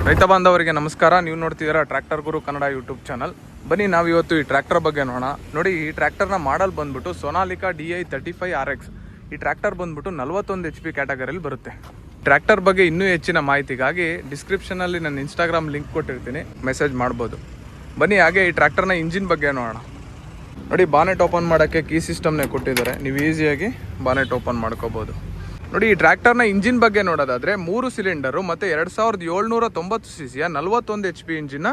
ರೈತ ಬಾಂಧವರಿಗೆ ನಮಸ್ಕಾರ. ನೀವು ನೋಡ್ತಿದ್ದೀರಾ ಟ್ರ್ಯಾಕ್ಟರ್ ಗುರು ಕನ್ನಡ ಯೂಟ್ಯೂಬ್ ಚಾನಲ್. ಬನ್ನಿ ನಾವು ಇವತ್ತು ಈ ಟ್ರ್ಯಾಕ್ಟರ್ ಬಗ್ಗೆ ನೋಡೋಣ. ನೋಡಿ, ಈ ಟ್ರ್ಯಾಕ್ಟರ್ನ ಮಾಡಲ್ ಬಂದ್ಬಿಟ್ಟು ಸೋನಾಲಿಕಾ DI 35RX. ಈ ಟ್ರ್ಯಾಕ್ಟರ್ ಬಂದ್ಬಿಟ್ಟು 41 HP ಕ್ಯಾಟಗರಿಯಲ್ಲಿ ಬರುತ್ತೆ. ಟ್ರ್ಯಾಕ್ಟರ್ ಬಗ್ಗೆ ಇನ್ನೂ ಹೆಚ್ಚಿನ ಮಾಹಿತಿಗಾಗಿ ಡಿಸ್ಕ್ರಿಪ್ಷನಲ್ಲಿ ನನ್ನ ಇನ್ಸ್ಟಾಗ್ರಾಮ್ ಲಿಂಕ್ ಕೊಟ್ಟಿರ್ತೀನಿ, ಮೆಸೇಜ್ ಮಾಡ್ಬೋದು. ಬನ್ನಿ ಹಾಗೆ ಈ ಟ್ರ್ಯಾಕ್ಟರ್ನ ಇಂಜಿನ್ ಬಗ್ಗೆ ನೋಡೋಣ. ನೋಡಿ, ಬಾನೆಟ್ ಓಪನ್ ಮಾಡೋಕ್ಕೆ ಕೀ ಸಿಸ್ಟಮ್ನೇ ಕೊಟ್ಟಿದ್ದಾರೆ. ನೀವು ಈಸಿಯಾಗಿ ಬಾನೆಟ್ ಓಪನ್ ಮಾಡ್ಕೋಬೋದು. ನೋಡಿ, ಈ ಟ್ರ್ಯಾಕ್ಟರ್ನ ಇಂಜಿನ್ ಬಗ್ಗೆ ನೋಡೋದಾದರೆ 3 ಸಿಲಿಂಡರು ಮತ್ತು 2790 cc 41 HP ಇಂಜಿನ್ನ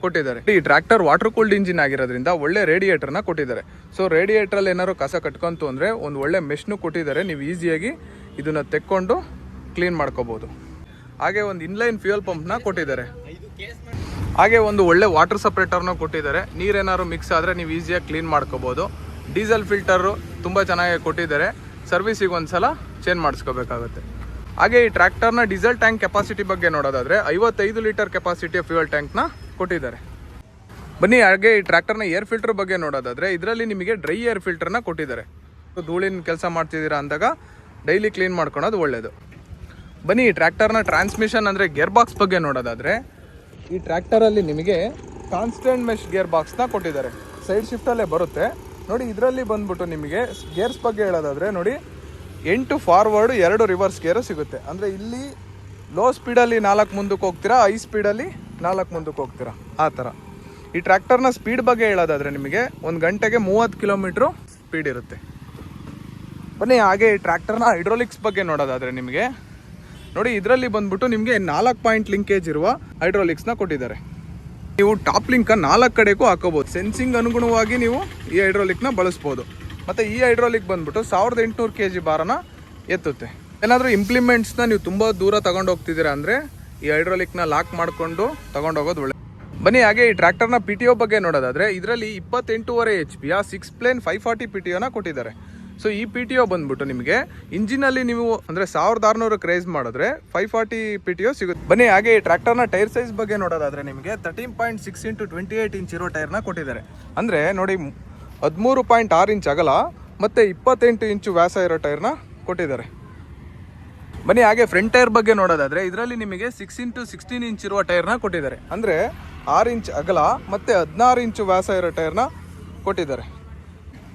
ಕೊಟ್ಟಿದ್ದಾರೆ. ಈ ಟ್ರ್ಯಾಕ್ಟರ್ ವಾಟರ್ ಕೂಲ್ಡ್ ಇಂಜಿನ್ ಆಗಿರೋದ್ರಿಂದ ಒಳ್ಳೆ ರೇಡಿಯೇಟರ್ನ ಕೊಟ್ಟಿದ್ದಾರೆ. ಸೊ ರೇಡಿಯೇಟ್ರಲ್ಲಿ ಏನಾದ್ರು ಕಸ ಕಟ್ಕೊಂತು ಅಂದರೆ ಒಂದು ಒಳ್ಳೆ ಮೆಶ್ನು ಕೊಟ್ಟಿದ್ದಾರೆ. ನೀವು ಈಸಿಯಾಗಿ ಇದನ್ನು ತೆಕ್ಕೊಂಡು ಕ್ಲೀನ್ ಮಾಡ್ಕೋಬೋದು. ಹಾಗೆ ಒಂದು ಇನ್ಲೈನ್ ಫ್ಯೂಯಲ್ ಪಂಪ್ನ ಕೊಟ್ಟಿದ್ದಾರೆ. ಹಾಗೆ ಒಂದು ಒಳ್ಳೆ ವಾಟರ್ ಸಪ್ರೇಟರ್ನ ಕೊಟ್ಟಿದ್ದಾರೆ. ನೀರೇನಾದ್ರು ಮಿಕ್ಸ್ ಆದರೆ ನೀವು ಈಸಿಯಾಗಿ ಕ್ಲೀನ್ ಮಾಡ್ಕೋಬೋದು. ಡೀಸೆಲ್ ಫಿಲ್ಟರು ತುಂಬ ಚೆನ್ನಾಗಿ ಕೊಟ್ಟಿದ್ದಾರೆ. ಸರ್ವಿಸಿಗೆ ಒಂದ್ಸಲ ಚೇಂಜ್ ಮಾಡಿಸ್ಕೋಬೇಕಾಗುತ್ತೆ. ಹಾಗೆ ಈ ಟ್ರ್ಯಾಕ್ಟರ್ನ ಡೀಸೆಲ್ ಟ್ಯಾಂಕ್ ಕೆಪಾಸಿಟಿ ಬಗ್ಗೆ ನೋಡೋದಾದರೆ 55 ಲೀಟರ್ ಕೆಪಾಸಿಟಿಯ ಫ್ಯೂಯಲ್ ಟ್ಯಾಂಕ್ನ ಕೊಟ್ಟಿದ್ದಾರೆ. ಬನ್ನಿ ಹಾಗೆ ಈ ಟ್ರ್ಯಾಕ್ಟರ್ನ ಏರ್ ಫಿಲ್ಟರ್ ಬಗ್ಗೆ ನೋಡೋದಾದರೆ ಇದರಲ್ಲಿ ನಿಮಗೆ ಡ್ರೈ ಏರ್ ಫಿಲ್ಟರ್ನ ಕೊಟ್ಟಿದ್ದಾರೆ. ಧೂಳಿನ ಕೆಲಸ ಮಾಡ್ತಿದ್ದೀರಾ ಅಂದಾಗ ಡೈಲಿ ಕ್ಲೀನ್ ಮಾಡ್ಕೊಳೋದು ಒಳ್ಳೆಯದು. ಬನ್ನಿ ಈ ಟ್ರ್ಯಾಕ್ಟರ್ನ ಟ್ರಾನ್ಸ್ಮಿಷನ್ ಅಂದರೆ ಗೇರ್ ಬಾಕ್ಸ್ ಬಗ್ಗೆ ನೋಡೋದಾದರೆ ಈ ಟ್ರ್ಯಾಕ್ಟರಲ್ಲಿ ನಿಮಗೆ ಕಾನ್ಸ್ಟೆಂಟ್ ಮೆಶ್ ಗೇರ್ ಬಾಕ್ಸ್ನ ಕೊಟ್ಟಿದ್ದಾರೆ. ಸೈಡ್ ಶಿಫ್ಟಲ್ಲೇ ಬರುತ್ತೆ. ನೋಡಿ, ಇದರಲ್ಲಿ ಬಂದ್ಬಿಟ್ಟು ನಿಮಗೆ ಗೇರ್ಸ್ ಬಗ್ಗೆ ಹೇಳೋದಾದರೆ ನೋಡಿ 8 ಫಾರ್ವರ್ಡು 2 ರಿವರ್ಸ್ ಗೇರು ಸಿಗುತ್ತೆ. ಅಂದರೆ ಇಲ್ಲಿ ಲೋ ಸ್ಪೀಡಲ್ಲಿ 4 ಮುಂದಕ್ಕೆ ಹೋಗ್ತೀರಾ, ಹೈ ಸ್ಪೀಡಲ್ಲಿ 4 ಮುಂದಕ್ಕೆ ಹೋಗ್ತೀರಾ, ಆ ಥರ. ಈ ಟ್ರ್ಯಾಕ್ಟರ್ನ ಸ್ಪೀಡ್ ಬಗ್ಗೆ ಹೇಳೋದಾದರೆ ನಿಮಗೆ 1 ಗಂಟೆಗೆ 30 ಕಿಲೋಮೀಟ್ರು ಸ್ಪೀಡ್ ಇರುತ್ತೆ. ಬನ್ನಿ ಹಾಗೆ ಈ ಟ್ರ್ಯಾಕ್ಟರ್ನ ಹೈಡ್ರೋಲಿಕ್ಸ್ ಬಗ್ಗೆ ನೋಡೋದಾದರೆ ನಿಮಗೆ ನೋಡಿ, ಇದರಲ್ಲಿ ಬಂದ್ಬಿಟ್ಟು ನಿಮಗೆ 4 ಪಾಯಿಂಟ್ ಲಿಂಕೇಜ್ ಇರುವ ಹೈಡ್ರೋಲಿಕ್ಸ್ನ ಕೊಟ್ಟಿದ್ದಾರೆ. ನೀವು ಟಾಪ್ ಲಿಂಕ 4 ಕಡೆಗೂ ಹಾಕೋಬೋದು. ಸೆನ್ಸಿಂಗ್ ಅನುಗುಣವಾಗಿ ನೀವು ಈ ಹೈಡ್ರೋಲಿಕ್ನ ಬಳಸ್ಬೋದು. ಮತ್ತು ಈ ಹೈಡ್ರೋಲಿಕ್ ಬಂದ್ಬಿಟ್ಟು 1800 kg ಭಾರನ ಎತ್ತುತ್ತೆ. ಏನಾದರೂ ಇಂಪ್ಲಿಮೆಂಟ್ಸ್ನ ನೀವು ತುಂಬ ದೂರ ತಗೊಂಡು ಹೋಗ್ತಿದ್ದೀರಾ ಅಂದರೆ ಈ ಹೈಡ್ರೋಲಿಕ್ನ ಲಾಕ್ ಮಾಡಿಕೊಂಡು ತಗೊಂಡೋಗೋದು ಒಳ್ಳೆ. ಬನ್ನಿ ಹಾಗೆ ಈ ಟ್ರ್ಯಾಕ್ಟರ್ನ PTO ಬಗ್ಗೆ ನೋಡೋದಾದರೆ ಇದರಲ್ಲಿ 28.5 HP 6 ಪ್ಲೇನ್ 540 PTOನ ಕೊಟ್ಟಿದ್ದಾರೆ. ಸೊ ಈ PTO ಬಂದ್ಬಿಟ್ಟು ನಿಮಗೆ ಇಂಜಿನಲ್ಲಿ ನೀವು ಅಂದರೆ 1600 ರೈಸ್ ಮಾಡಿದ್ರೆ 540 PTO ಸಿಗುತ್ತೆ. ಬನ್ನಿ ಹಾಗೆ ಈ ಟ್ರ್ಯಾಕ್ಟರ್ನ ಟೈರ್ ಸೈಜ್ ಬಗ್ಗೆ ನೋಡೋದಾದರೆ ನಿಮಗೆ 13.6 x 28 ಇಂಚ್ ಇರೋ ಟೈರ್ನ ಕೊಟ್ಟಿದ್ದಾರೆ. ಅಂದರೆ ನೋಡಿ 13.6 ಇಂಚ್ ಅಗಲ ಮತ್ತು 28 ಇಂಚು ವ್ಯಾಸ ಇರೋ ಟೈರ್ನ ಕೊಟ್ಟಿದ್ದಾರೆ. ಬನ್ನಿ ಹಾಗೆ ಫ್ರಂಟ್ ಟೈರ್ ಬಗ್ಗೆ ನೋಡೋದಾದರೆ ಇದರಲ್ಲಿ ನಿಮಗೆ 6 x 16 ಇಂಚ್ ಇರುವ ಟೈರ್ನ ಕೊಟ್ಟಿದ್ದಾರೆ. ಅಂದರೆ 6 ಇಂಚ್ ಅಗಲ ಮತ್ತು 16 ಇಂಚು ವ್ಯಾಸ ಇರೋ ಟೈರ್ನ ಕೊಟ್ಟಿದ್ದಾರೆ.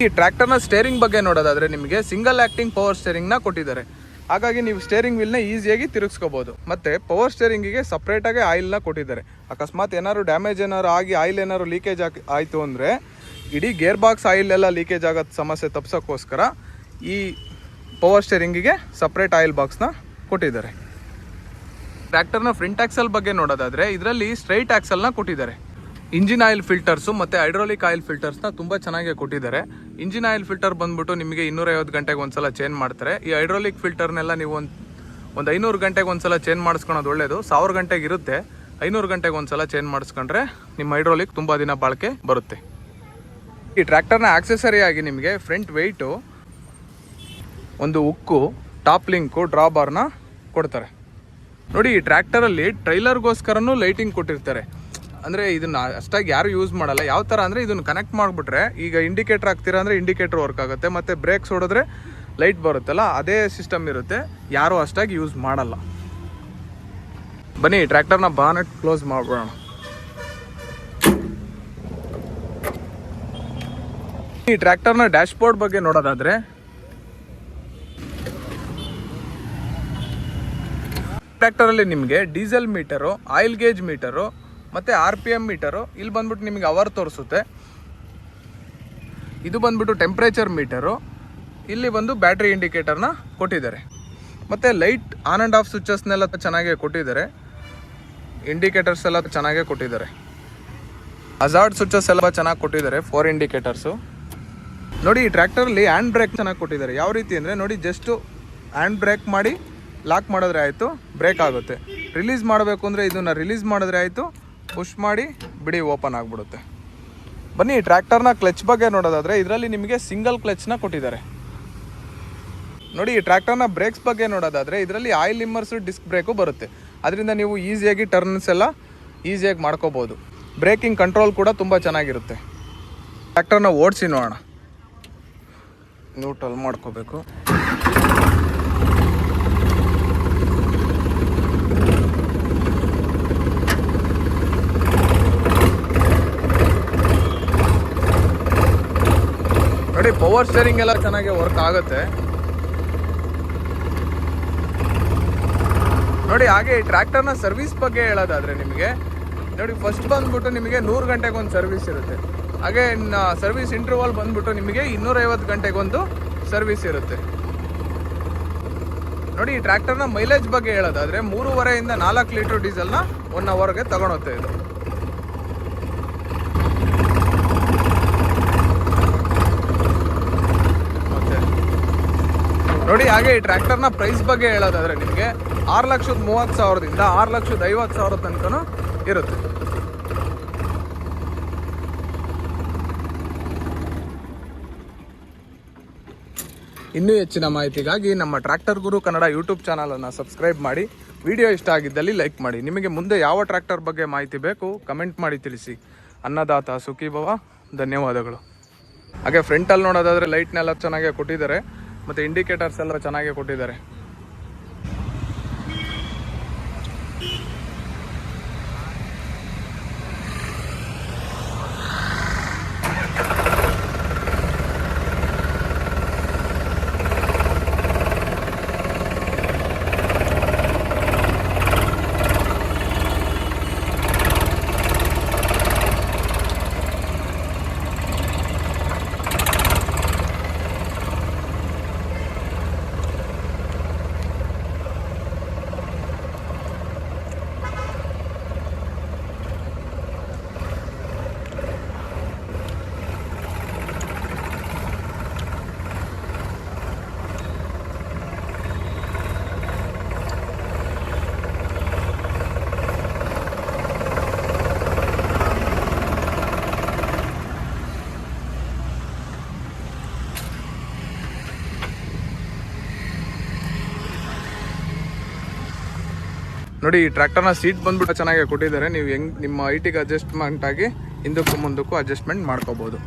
ಈ ಟ್ರ್ಯಾಕ್ಟರ್ನ ಸ್ಟೇರಿಂಗ್ ಬಗ್ಗೆ ನೋಡೋದಾದರೆ ನಿಮಗೆ ಸಿಂಗಲ್ ಆ್ಯಕ್ಟಿಂಗ್ ಪವರ್ ಸ್ಟೇರಿಂಗ್ನ ಕೊಟ್ಟಿದ್ದಾರೆ. ಹಾಗಾಗಿ ನೀವು ಸ್ಟೇರಿಂಗ್ ವೀಲ್ನ ಈಸಿಯಾಗಿ ತಿರುಗಿಸ್ಕೋಬೋದು. ಮತ್ತು ಪವರ್ ಸ್ಟೇರಿಂಗಿಗೆ ಸಪ್ರೇಟಾಗಿ ಆಯಿಲ್ನ ಕೊಟ್ಟಿದ್ದಾರೆ. ಅಕಸ್ಮಾತ್ ಏನಾದ್ರು ಡ್ಯಾಮೇಜ್ ಏನಾದ್ರು ಆಗಿ ಆಯಿಲ್ ಏನಾದ್ರು ಲೀಕೇಜ್ ಆಯಿತು ಅಂದರೆ ಇಡೀ ಗೇರ್ ಬಾಕ್ಸ್ ಆಯಿಲ್ ಎಲ್ಲ ಲೀಕೇಜ್ ಆಗೋದು ಸಮಸ್ಯೆ ತಪ್ಪಿಸೋಕ್ಕೋಸ್ಕರ ಈ ಪವರ್ ಸ್ಟೇರಿಂಗಿಗೆ ಸಪ್ರೇಟ್ ಆಯಿಲ್ ಬಾಕ್ಸ್ನ ಕೊಟ್ಟಿದ್ದಾರೆ. ಟ್ರ್ಯಾಕ್ಟರ್ನ ಫ್ರಂಟ್ ಆಕ್ಸಲ್ ಬಗ್ಗೆ ನೋಡೋದಾದರೆ ಇದರಲ್ಲಿ ಸ್ಟ್ರೈಟ್ ಆಕ್ಸಲ್ನ ಕೊಟ್ಟಿದ್ದಾರೆ. ಇಂಜಿನ್ ಆಯಿಲ್ ಫಿಲ್ಟರ್ಸು ಮತ್ತು ಹೈಡ್ರೋಲಿಕ್ ಆಯಿಲ್ ಫಿಲ್ಟರ್ಸ್ನ ತುಂಬ ಚೆನ್ನಾಗಿ ಕೊಟ್ಟಿದ್ದಾರೆ. ಇಂಜಿನ್ ಆಯಿಲ್ ಫಿಲ್ಟರ್ ಬಂದ್ಬಿಟ್ಟು ನಿಮಗೆ 250 ಗಂಟೆಗೆ ಒಂದ್ಸಲ ಚೇಂಜ್ ಮಾಡ್ತಾರೆ. ಈ ಹೈಡ್ರೋಲಿಕ್ ಫಿಲ್ಟರ್ನೆಲ್ಲ ನೀವು ಒಂದು 500 ಗಂಟೆಗೆ ಒಂದ್ಸಲ ಚೇಂಜ್ ಮಾಡಿಸ್ಕೊಳೋದು ಒಳ್ಳೆಯದು. 1000 ಗಂಟೆಗೆ ಇರುತ್ತೆ, 500 ಗಂಟೆಗೆ ಒಂದ್ಸಲ ಚೇಂಜ್ ಮಾಡಿಸ್ಕೊಂಡ್ರೆ ನಿಮ್ಮ ಹೈಡ್ರೋಲಿಕ್ ತುಂಬ ದಿನ ಬಾಳಿಕೆ ಬರುತ್ತೆ. ಈ ಟ್ರ್ಯಾಕ್ಟರ್ನ ಆಕ್ಸೆಸರಿ ಆಗಿ ನಿಮಗೆ ಫ್ರಂಟ್ ವೆಯ್ಟು, ಒಂದು ಉಕ್ಕು, ಟಾಪ್ ಲಿಂಕು, ಡ್ರಾಬಾರ್ನ ಕೊಡ್ತಾರೆ. ನೋಡಿ, ಈ ಟ್ರ್ಯಾಕ್ಟರಲ್ಲಿ ಟ್ರೈಲರ್ಗೋಸ್ಕರನೂ ಲೈಟಿಂಗ್ ಕೊಟ್ಟಿರ್ತಾರೆ. ಅಂದರೆ ಇದನ್ನು ಅಷ್ಟಾಗಿ ಯಾರು ಯೂಸ್ ಮಾಡಲ್ಲ. ಯಾವ ಥರ ಅಂದರೆ ಇದನ್ನು ಕನೆಕ್ಟ್ ಮಾಡಿಬಿಟ್ರೆ ಈಗ ಇಂಡಿಕೇಟರ್ ಹಾಕ್ತೀರಾ ಅಂದರೆ ಇಂಡಿಕೇಟರ್ ವರ್ಕ್ ಆಗುತ್ತೆ, ಮತ್ತು ಬ್ರೇಕ್ಸ್ ಹೊಡೆದ್ರೆ ಲೈಟ್ ಬರುತ್ತಲ್ಲ, ಅದೇ ಸಿಸ್ಟಮ್ ಇರುತ್ತೆ. ಯಾರೂ ಅಷ್ಟಾಗಿ ಯೂಸ್ ಮಾಡಲ್ಲ. ಬನ್ನಿ ಟ್ರ್ಯಾಕ್ಟರ್ನ ಬಾನೆಟ್ ಕ್ಲೋಸ್ ಮಾಡ್ಬಿಡೋಣ. ಈ ಟ್ರ್ಯಾಕ್ಟರ್ನ ಡ್ಯಾಶ್ಬೋರ್ಡ್ ಬಗ್ಗೆ ನೋಡೋದಾದರೆ ಟ್ರ್ಯಾಕ್ಟರಲ್ಲಿ ನಿಮಗೆ diesel metre, oil gauge metre ಮತ್ತು RPM ಮೀಟರು, ಇಲ್ಲಿ ಬಂದ್ಬಿಟ್ಟು ನಿಮಗೆ ಅವರ್ ತೋರಿಸುತ್ತೆ. ಇದು ಬಂದ್ಬಿಟ್ಟು ಟೆಂಪ್ರೇಚರ್ ಮೀಟರು, ಇಲ್ಲಿ ಬಂದು ಬ್ಯಾಟ್ರಿ ಇಂಡಿಕೇಟರ್ನ ಕೊಟ್ಟಿದ್ದಾರೆ. ಮತ್ತು ಲೈಟ್ ಆನ್ ಆ್ಯಂಡ್ ಆಫ್ ಸ್ವಿಚಸ್ನೆಲ್ಲ ಚೆನ್ನಾಗೇ ಕೊಟ್ಟಿದ್ದಾರೆ. ಇಂಡಿಕೇಟರ್ಸ್ ಎಲ್ಲ ಚೆನ್ನಾಗೇ ಕೊಟ್ಟಿದ್ದಾರೆ. ಹಜಾರ್ಡ್ ಸ್ವಿಚಸ್ ಎಲ್ಲ ಚೆನ್ನಾಗಿ ಕೊಟ್ಟಿದ್ದಾರೆ. 4 ಇಂಡಿಕೇಟರ್ಸು. ನೋಡಿ, ಈ ಟ್ರ್ಯಾಕ್ಟರಲ್ಲಿ ಹ್ಯಾಂಡ್ ಬ್ರೇಕ್ ಚೆನ್ನಾಗಿ ಕೊಟ್ಟಿದ್ದಾರೆ. ಯಾವ ರೀತಿ ಅಂದರೆ ನೋಡಿ, ಜಸ್ಟು ಹ್ಯಾಂಡ್ ಬ್ರೇಕ್ ಮಾಡಿ ಲಾಕ್ ಮಾಡಿದ್ರೆ ಆಯಿತು, ಬ್ರೇಕ್ ಆಗುತ್ತೆ. ರಿಲೀಸ್ ಮಾಡಬೇಕು ಅಂದರೆ ಇದನ್ನು ರಿಲೀಸ್ ಮಾಡಿದ್ರೆ ಆಯಿತು, ಪುಷ್ ಮಾಡಿ ಬಿಡಿ, ಓಪನ್ ಆಗಿಬಿಡುತ್ತೆ. ಬನ್ನಿ ಟ್ರ್ಯಾಕ್ಟರ್ನ ಕ್ಲಚ್ ಬಗ್ಗೆ ನೋಡೋದಾದರೆ ಇದರಲ್ಲಿ ನಿಮಗೆ ಸಿಂಗಲ್ ಕ್ಲಚ್ನ ಕೊಟ್ಟಿದ್ದಾರೆ. ನೋಡಿ, ಈ ಟ್ರ್ಯಾಕ್ಟರ್ನ ಬ್ರೇಕ್ಸ್ ಬಗ್ಗೆ ನೋಡೋದಾದರೆ ಇದರಲ್ಲಿ ಆಯಿಲ್ ಇಮ್ಮರ್ಸು ಡಿಸ್ಕ್ ಬ್ರೇಕು ಬರುತ್ತೆ. ಅದರಿಂದ ನೀವು ಈಸಿಯಾಗಿ ಟರ್ನ್ಸ್ ಎಲ್ಲ ಈಸಿಯಾಗಿ ಮಾಡ್ಕೋಬೋದು. ಬ್ರೇಕಿಂಗ್ ಕಂಟ್ರೋಲ್ ಕೂಡ ತುಂಬ ಚೆನ್ನಾಗಿರುತ್ತೆ. ಟ್ರ್ಯಾಕ್ಟರ್ನ ಓಡಿಸಿ ನೋಡೋಣ. ನ್ಯೂಟ್ರಲ್ ಮಾಡ್ಕೋಬೇಕು. ಪವರ್ ಸ್ಟೇರಿಂಗ್ ಎಲ್ಲ ಚೆನ್ನಾಗಿ ವರ್ಕ್ ಆಗುತ್ತೆ ನೋಡಿ. ಹಾಗೆ ಈ ಟ್ರ್ಯಾಕ್ಟರ್ನ ಸರ್ವಿಸ್ ಬಗ್ಗೆ ಹೇಳೋದಾದ್ರೆ ನಿಮಗೆ ನೋಡಿ, ಫಸ್ಟ್ ಬಂದ್ಬಿಟ್ಟು ನಿಮಗೆ 100 ಗಂಟೆಗೆ ಒಂದು ಸರ್ವಿಸ್ ಇರುತ್ತೆ. ಹಾಗೆ ಸರ್ವಿಸ್ ಇಂಟರ್ವಲ್ ಬಂದ್ಬಿಟ್ಟು ನಿಮಗೆ 250 ಗಂಟೆಗೊಂದು ಸರ್ವಿಸ್ ಇರುತ್ತೆ ನೋಡಿ. ಈ ಟ್ರ್ಯಾಕ್ಟರ್ನ ಮೈಲೇಜ್ ಬಗ್ಗೆ ಹೇಳೋದಾದ್ರೆ 3.5 ಇಂದ 4 ಲೀಟರ್ ಡೀಸೆಲ್ನ 1 ಅವರ್ಗೆ ತಗೊಳುತ್ತೆ ಇದು. ಮತ್ತೆ ನೋಡಿ, ಹಾಗೆ ಈ ಟ್ರ್ಯಾಕ್ಟರ್ನ ಪ್ರೈಸ್ ಬಗ್ಗೆ ಹೇಳೋದಾದ್ರೆ ನಿಮಗೆ 6,30,000ದಿಂದ 6,50,000 ತನಕನೂ ಇರುತ್ತೆ. ಇನ್ನೂ ಹೆಚ್ಚಿನ ಮಾಹಿತಿಗಾಗಿ ನಮ್ಮ ಟ್ರ್ಯಾಕ್ಟರ್ ಗುರು ಕನ್ನಡ ಯೂಟ್ಯೂಬ್ ಚಾನಲನ್ನು ಸಬ್ಸ್ಕ್ರೈಬ್ ಮಾಡಿ. ವಿಡಿಯೋ ಇಷ್ಟ ಆಗಿದ್ದಲ್ಲಿ ಲೈಕ್ ಮಾಡಿ. ನಿಮಗೆ ಮುಂದೆ ಯಾವ ಟ್ರ್ಯಾಕ್ಟರ್ ಬಗ್ಗೆ ಮಾಹಿತಿ ಬೇಕು ಕಮೆಂಟ್ ಮಾಡಿ ತಿಳಿಸಿ. ಅನ್ನದಾತ ಸುಖಿ ಭವ. ಧನ್ಯವಾದಗಳು. ಹಾಗೆ ಫ್ರಂಟಲ್ಲಿ ನೋಡೋದಾದರೆ ಲೈಟ್ನೆಲ್ಲ ಚೆನ್ನಾಗೇ ಕೊಟ್ಟಿದ್ದಾರೆ ಮತ್ತು ಇಂಡಿಕೇಟರ್ಸ್ ಎಲ್ಲ ಚೆನ್ನಾಗೇ ಕೊಟ್ಟಿದ್ದಾರೆ. ನೋಡಿ, ಈ ಟ್ರ್ಯಾಕ್ಟರ್ನ ಸೀಟ್ ಬಂದ್ಬಿಟ್ಟು ಚೆನ್ನಾಗಿ ಕೊಟ್ಟಿದ್ದಾರೆ. ನೀವು ಹೆಂಗ್ ನಿಮ್ಮ ಹೈಟಿಗೆ ಅಡ್ಜಸ್ಟ್ಮೆಂಟ್ ಆಗಿ ಹಿಂದಕ್ಕೂ ಮುಂದಕ್ಕೂ ಅಡ್ಜಸ್ಟ್ಮೆಂಟ್ ಮಾಡ್ಕೋಬಹುದು.